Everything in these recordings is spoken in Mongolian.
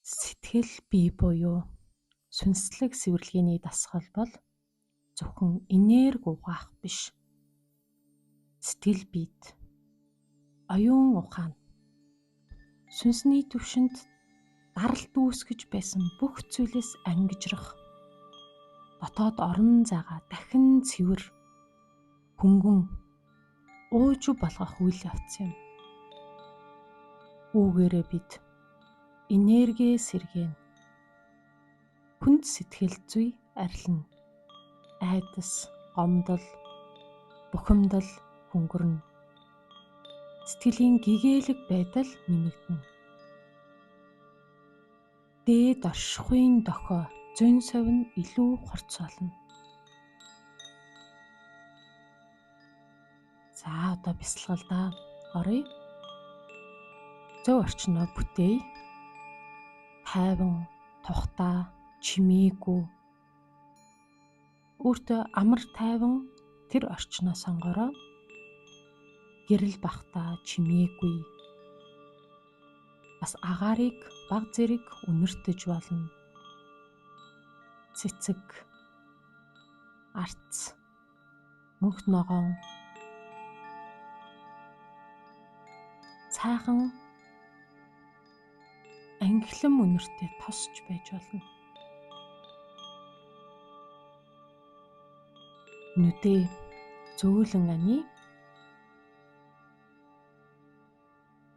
Сэтгэл бие буюу сүнслэг сэвэрлэгээний дасгал бол зөвхөн энерги угаах биш. Сэтгэл биед оюун ухаан сүнсний түвшинд даралт үүсгэж байсан бүх зүйлээс ангижрах дотоод орон зайгаа дахин цэвэр хөнгөн уужив болгох үйл явц юм. Үүгээрээ бид энерги сэргээн хүнд сэтгэл зүй арилна. Айдас, гомдол, бухимдал хөнгөрнө. Сэтгэлийн гэгээлэг байдал нэмэгдэнэ. Дээд оршихуйн дохио зөн совин илүү хорцоолно. За одоо бясалгалдаа оръё. Зөв орчноо бүтээе. Тайван, тухтай, чимээгүй. Өөртөө амар тайван тэр орчноо сонгороо. Гэрэл бахта чимээгүй. Бас агаарыг баг зэрэг үнэртэж болно. Цэцэг, арц, мөнх ногоон, цайхан ангилан үнэртэй тосч байж болно. Нүдээ зөөлөн ани.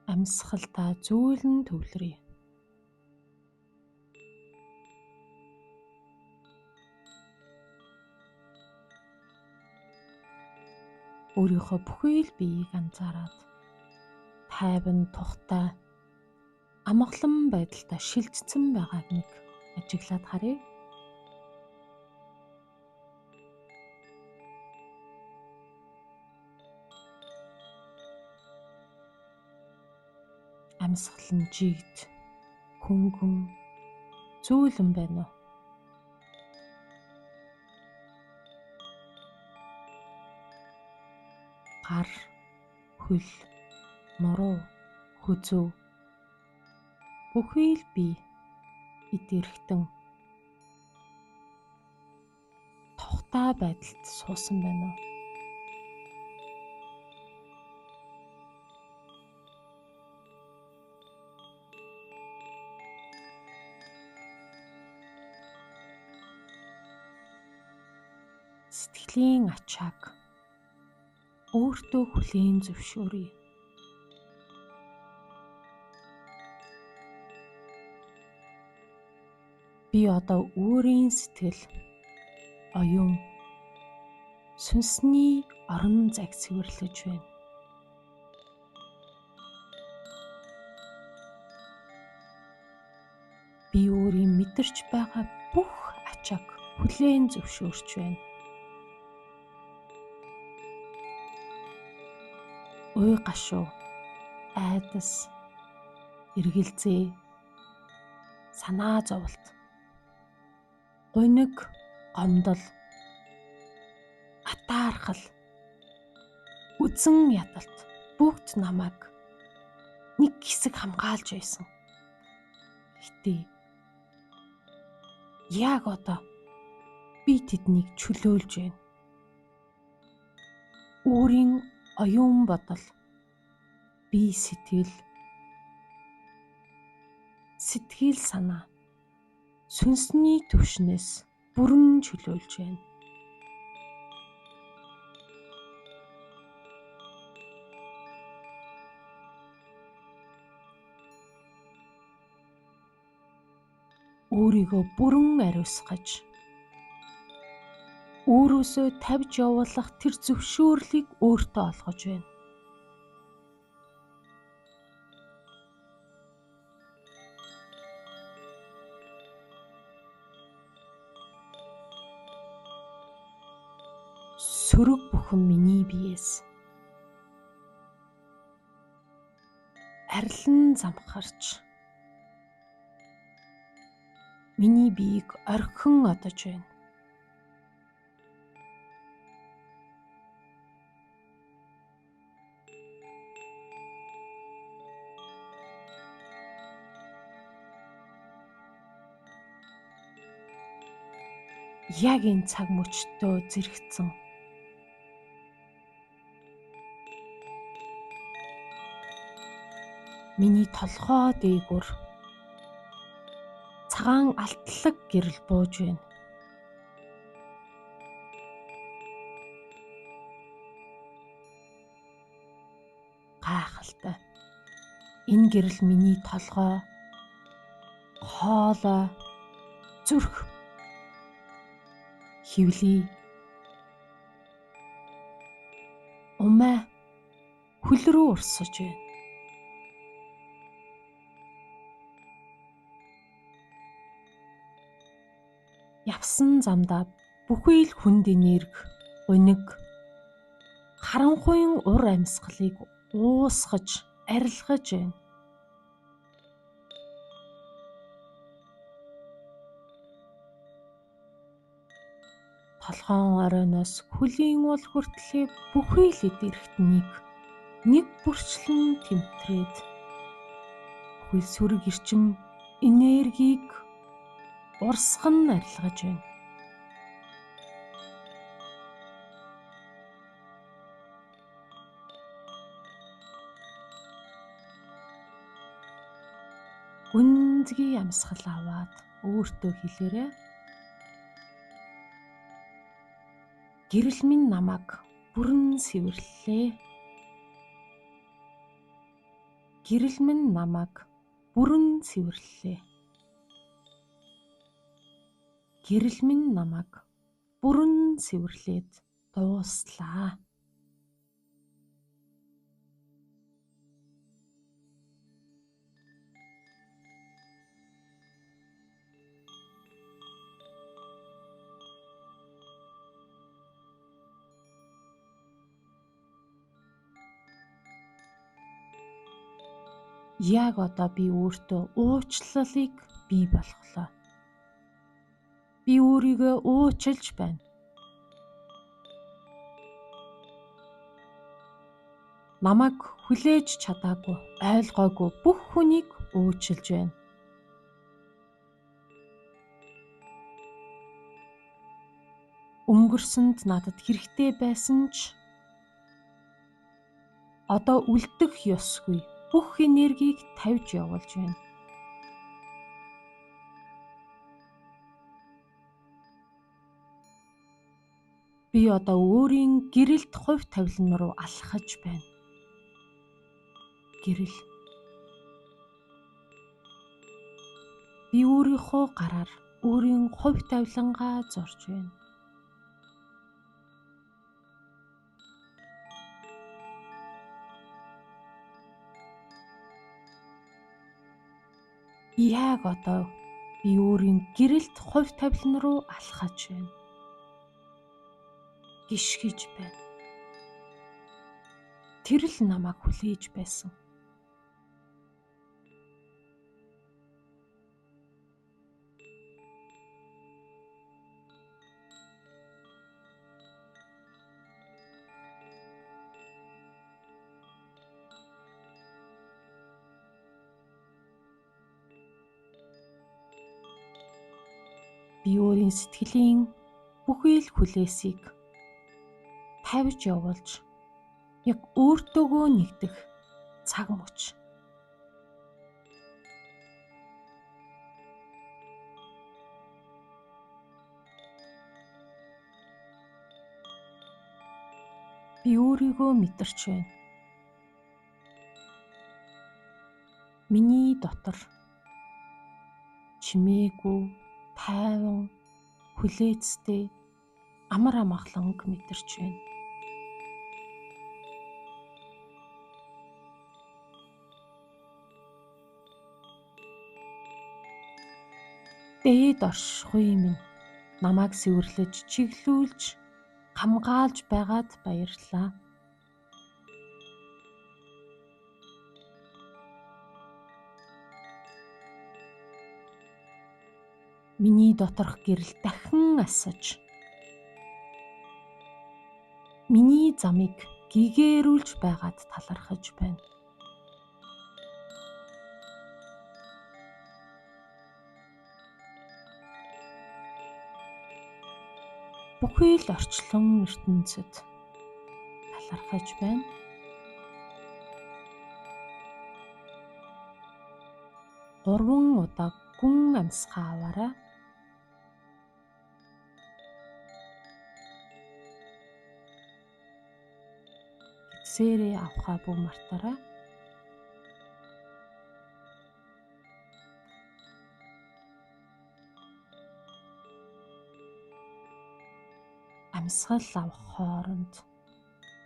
Амьсгалдаа зөөлөн төвлөрье. Өөрийнхөө бүхий л биеийг анзаараад тайван, тухтай, амгалан байдалтай шилжсэн байгааг нэг ажиглаад харъя. Амьсгал нь жигд, хөнгөн, зөөлөн байна уу? Гар, хөл, муруу, хөзөө бүхий л бие идэрхтэн тухтай байдалд суусан байна уу? Сэтгэлийн ачааг өөртөө хүлээн зөвшөөрье. Би одоо өөрийн сэтгэл, оюун, сүнсний орон зайг цэвэрлэж байна. Би өөрийн мэдэрч байгаа бүх ачааг хүлээн зөвшөөрч байна. Уй гашуу, айдас, эргэлзээ, санаа зовлт, гуниг, гомдол, атаархал, үзэн ядалт бүгд намайг нэг хэсэг хамгаалж байсан. Гэтэ яг одоо би тэднийг чөлөөлж байна. Өөрийн оюун бодол, бие сэтгэл санаа сүнсний түвшнээс бүрэн чөлөөлж байна. Өөрийгөө бүрэн ариусгаж өөрөөсөө тавьж явуулах тэр зөвшөөрлийг өөртөө олгож байна. Сөрөг бүхэн миний биеэс арилан замхарч миний биеийг орхин одож байна. яг энэ цаг мөчтөө зэрэгцэн миний толгой дээгүүр цагаан алтлаг гэрэл бууж байна. Гайхалтай. Энэ гэрэл миний толгой, хоолой, зүрх, хөвлий, умаа хөл рүү урсаж байна. Явсан замдаа бүхий л хүнд энерги, униг, харанхуйн ур амьсгалыг уусгаж, арилгаж байна. Толгоон оройноос хөлийн уул хүртлээр бүхий л эдгэрэгт нэг бүрчлэн тэмтрээд бүхий сүрэг эрчим энергийг урсган арилгаж байна. Гүнзгий амьсгал аваад өөртөө хэлээрэй. Гэрэл минь намайг бүрэн сэвэрлэлээ. Гэрэл минь намайг бүрэн сэвэрлэлээ. Гэрэл минь намайг бүрэн сэвэрлээд дууслаа. Яг одоо би өөртөө уучлалыг бий болголоо. Би өөрийгөө уучлж байна. Намайг хүлээж чадаагүй, ойлгоогүй бүх хүнийг уучлж байна. Өнгөрсөнд надад хэрэгтэй байсан ч одоо үлдэх ёсгүй бүх энергийг тавьж явуулж байна. Би одоо өөрийн гэрэлт хувь тавилан руу алхаж байна. Гэрэл. Би өөрийнхөө гараар өөрийн хувь тавилангаа зорж байна. Яг одоо би өөрийн гэрэлт хувь тавилан руу алхаж байна. Гიშгэж байна. Тэр л намайг хүлээж байсан. Би өөрийн сэтгэлийн бүхий л хүлээсийг тавьж явуулж яг өөртөөгөө нэгдэх цаг мөч. Би өөрийгөө мэдэрч байна. Миний дотор чимээгүй, тайван, хүлээцтэй амар амгаланг мэдэрч байна. Дээд оршихуй минь намайг сэвэрлэж, чиглүүлж, хамгаалж байгаад баярлалаа. Миний доторх гэрэл дахин асаж, миний замыг гэгээрүүлж байгаад талархаж байна. бүхий л орчлон ертөнцид талархаж байна. Гурван удаа гүн амьсгаа аваарай. Эцсээрээ авахаа бүү мартаарай. Амьсгал авах хооронд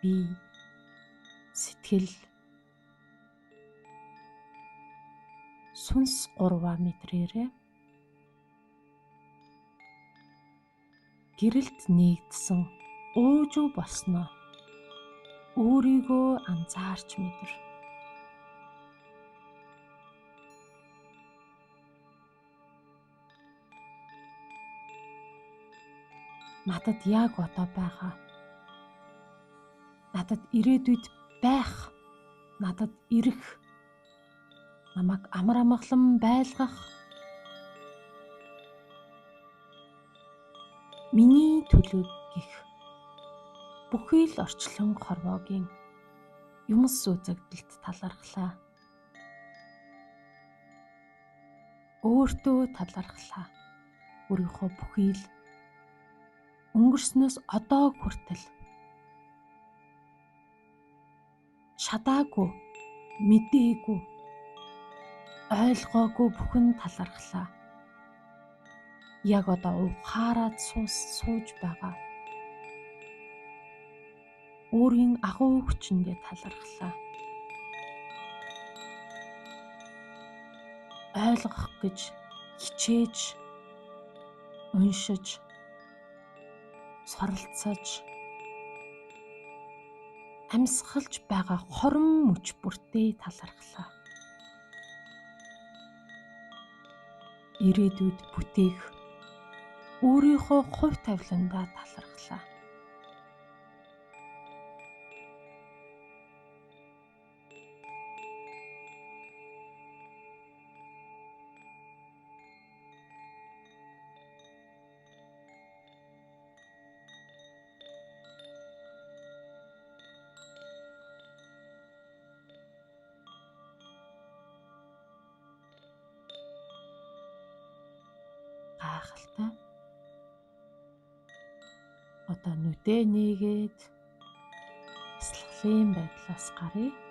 бие, сэтгэл, сүнс гурваа мэдрээрэй. Гэрэлд нэгдсэн уужуу болсноо өөрийгөө анзаарч мэдэр. Надад яг одоо байгаа. Надад ирээдүйд байх. Надад ирэх. Намайг амар амгалан байлгах. Миний төлөв гих бүхий л орчлон хорвоогийн юмс үзэгдэлд талархлаа. Өөртөө талархлаа. Өөрийнхөө бүхий л өнгөрснөөс одоо хүртэл шадаагүй, мэдээгүй, ойлгоогүй бүхэн талархлаа. Яг одоо ухаарад сууж байгаа. Өөрийн агуу хүчиндээ талархлаа. Ойлгох гэж хичээж, уншиж, суралцаж, амьсгалж байгаа хорон мөч бүртээ талархлаа. Ирээдүйд бүтээх өөрийнхөө хувь тавиландаа талархлаа. Гайхалтай. Одоо нүдээ нээгээд бясалгалын байдлаас гаръя.